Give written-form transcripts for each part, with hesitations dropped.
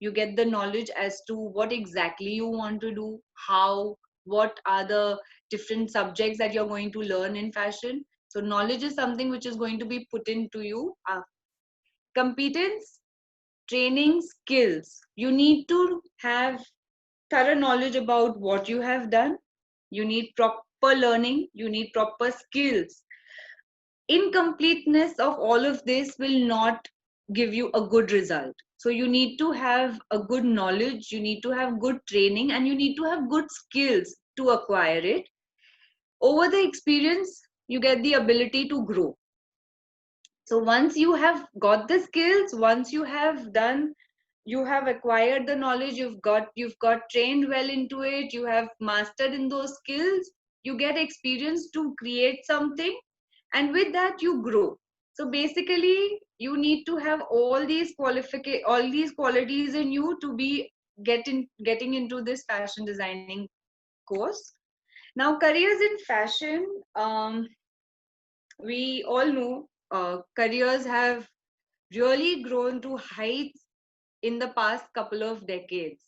You get the knowledge as to what exactly you want to do, how, what are the different subjects that you're going to learn in fashion. So knowledge is something which is going to be put into you. Competence, training, skills. You need to have thorough knowledge about what you have done. You need proper learning. You need proper skills. Incompleteness of all of this will not give you a good result. So you need to have a good knowledge, you need to have good training, and you need to have good skills to acquire it. Over the experience, you get the ability to grow. So once you have got the skills, once you have done, you have acquired the knowledge, you've got trained well into it, you have mastered in those skills, you get experience to create something, and with that you grow. So basically you need to have all these qualities in you to be getting into this fashion designing course. Now, careers in fashion, we all know careers have really grown to heights in the past couple of decades.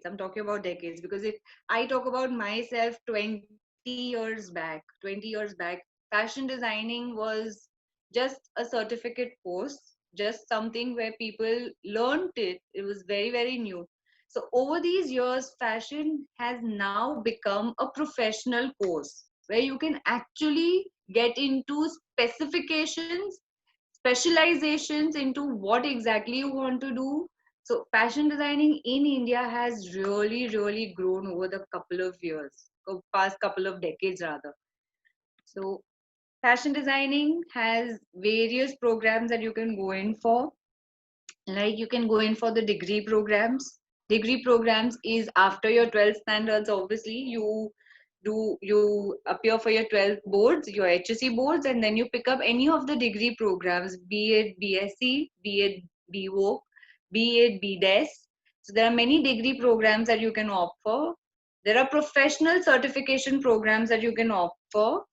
I'm talking about decades, because if I talk about myself, 20 years back, fashion designing was just a certificate course, just something where people learned it. It was very, very new. So over these years, fashion has now become a professional course where you can actually get into specifications, specializations into what exactly you want to do. So fashion designing in India has really, really grown over the couple of years, past couple of decades rather. So fashion designing has various programs that you can go in for. Like you can go in for the degree programs. Degree programs is after your 12th standards, obviously. You appear for your 12th boards, your HSC boards, and then you pick up any of the degree programs, be it BSc, be it BVoc, be it BDes. So there are many degree programs that you can opt for. There are professional certification programs that you can opt for.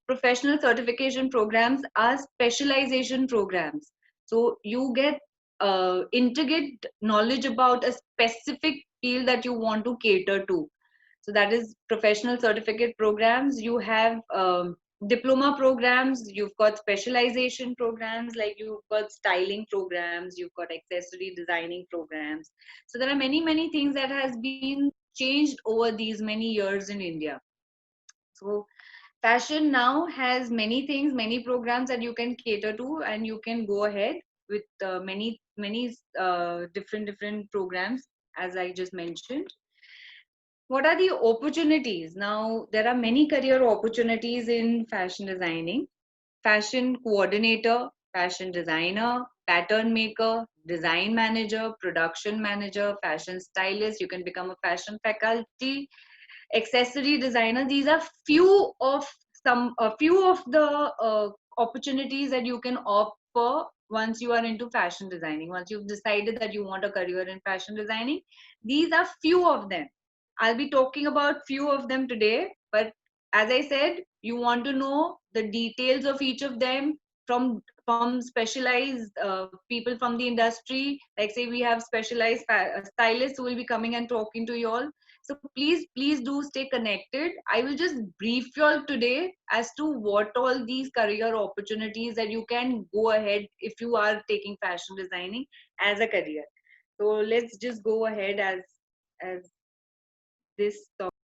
Professional certification programs are specialization programs. So you get integrate knowledge about a specific field that you want to cater to. So that is professional certificate programs. You have diploma programs, you've got specialization programs, like you've got styling programs, you've got accessory designing programs. So there are many, many things that has been changed over these many years in India. So fashion now has many things, many programs that you can cater to, and you can go ahead with many different programs, as I just mentioned. What are the opportunities? Now, there are many career opportunities in fashion designing. Fashion coordinator, fashion designer, pattern maker, design manager, production manager, fashion stylist. You can become a fashion faculty, accessory designer. These are a few of the opportunities that you can opt for once you are into fashion designing. Once you've decided that you want a career in fashion designing, these are few of them. I'll be talking about few of them today, but as I said, you want to know the details of each of them from specialized people from the industry. Like say we have specialized stylists who will be coming and talking to you all. So please do stay connected. I will just brief you all today as to what all these career opportunities that you can go ahead if you are taking fashion designing as a career. So let's just go ahead as this